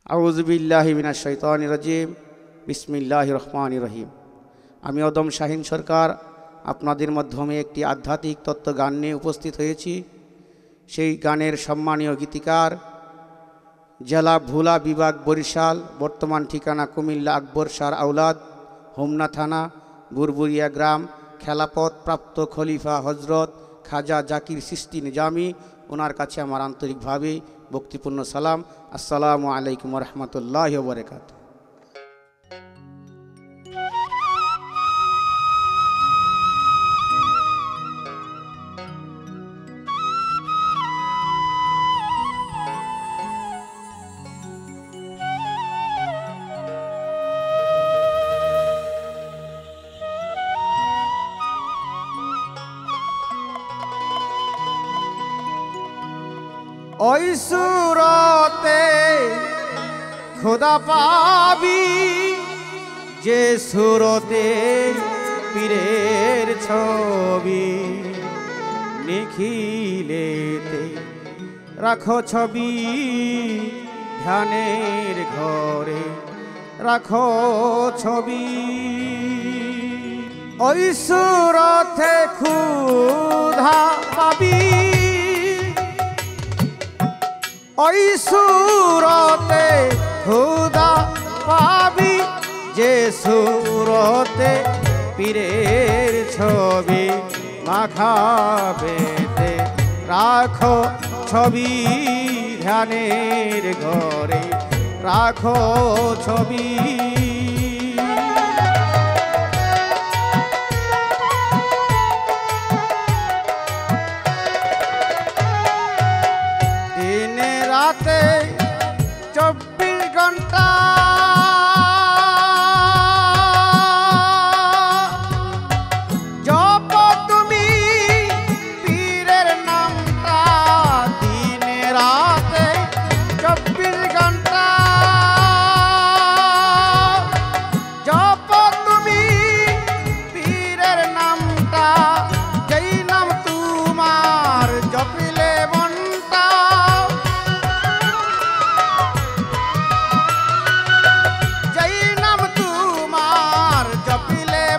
আউযু বিল্লাহি মিনাশ শাইতানির রাজিম। বিসমিল্লাহির রহমানির রহিম। আমি অদম শাহিন সরকার আপনাদের মাধ্যমে একটি আধ্যাত্মিক তত্ত্ব গান নিয়ে উপস্থিত হয়েছি। সেই গানের সম্মানীয় গীতিকার জেলা ভোলা বিভাগ বরিশাল, বর্তমান ঠিকানা কুমিল্লা আকবর শাহর আওলাদ, হোমনা থানা, বুরবুরিয়া গ্রাম, খেলাপথ প্রাপ্ত খলিফা হজরত খাজা জাকির চিশতি নিজামি। ওনার কাছে আমার আন্তরিকভাবে ভক্তিপূর্ণ সালাম। আসসালামু আলাইকুম ওয়া রাহমাতুল্লাহি ওয়া বারাকাতুহু। ওই সুরতে খোদা পাবি, যে সুরতে পীরের ছবি, নিখিলেতে রাখো ছবি, ধ্যানের ঘরে রাখো ছবি। ওই সুরতে খোদা পাবি, ওই সুরতে খোদা পাবি, যে সুরতে পীরের ছবি, মাখাবেতে রাখো ছবি, ধ্যানের ঘরে রাখো ছবি। রাতে 24 ঘন্টা জপ তুমি পীরের নামটা, দিনে রাতে 24 ঘন্টা জপ তুমি পীরের নামটা, যেই নাম তোমার জপিলে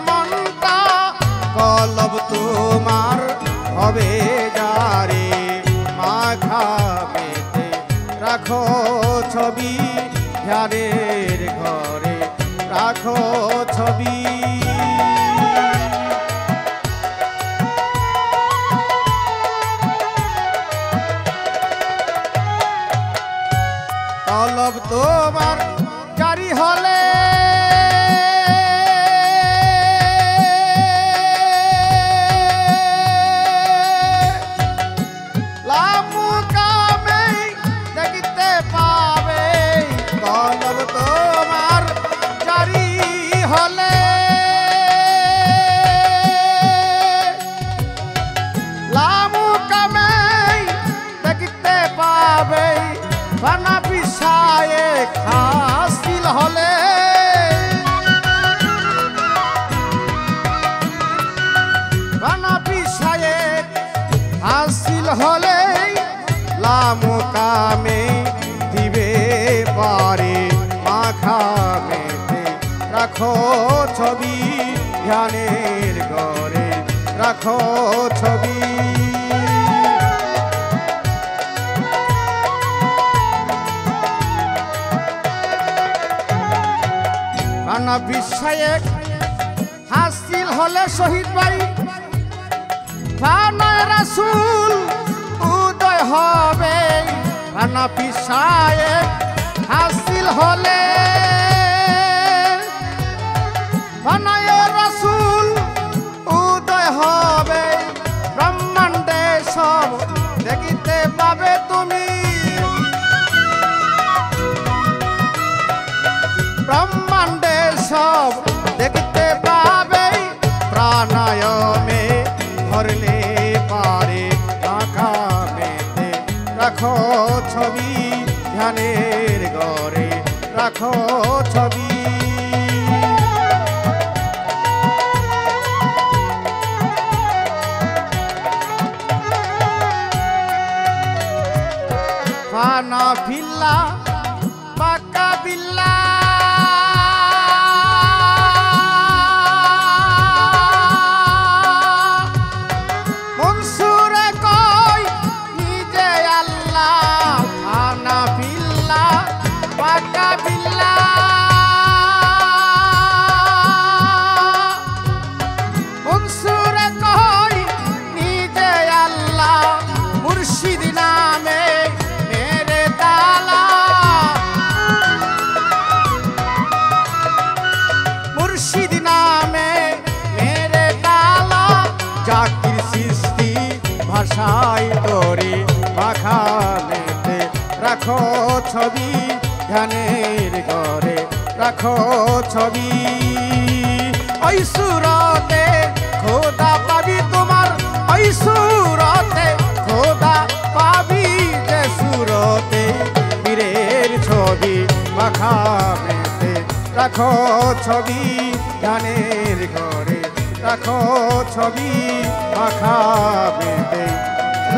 মনটা, কলব তোমার হবে যারে, মাখাবেতে রাখো ছবি, ধ্যানের ঘরে রাখো ছবি। কলব তোমার জারি হলে বানা পিছায়ে হাসিল হলে, বানা পিছায়ে হাসিল হলে, লামুকামে দিবে পারে, মাখামেতে রাখো ছবি, ধ্যানের ঘরে রাখো ছবি। বানা বিশ্বায়েক হাসিল হলে শহীদ ভাই, বানায় রাসূল উদয় হবে, বানা বিশ্বায়েক হাসিল হলে, বানায় রাসূল উদয় হবে, ব্রহ্মাণ্ডে সব দেখিতে পাবে তুমি, ব্রহ্মাণ্ডে সব দেখতে পাবে, প্রাণায়ামে ধরলে পারে, মাখাবেতে রাখো ছবি, ধ্যানের ঘরে রাখো ছবি। ফানা ফিল্লা পাকা ছাই তোরে মাখানেতে রাখো ছবি ধ্যানের ঘরে রাখো ছবি ওই সুরতে খোদা পাবি তোমার ওই সুরতে খোদা পাবি যে সুরতে পীরের ছবি মাখানেতে রাখো ছবি ধ্যানের ঘরে রাখো ছবি মাখানেতে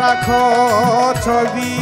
রাখো ছবি।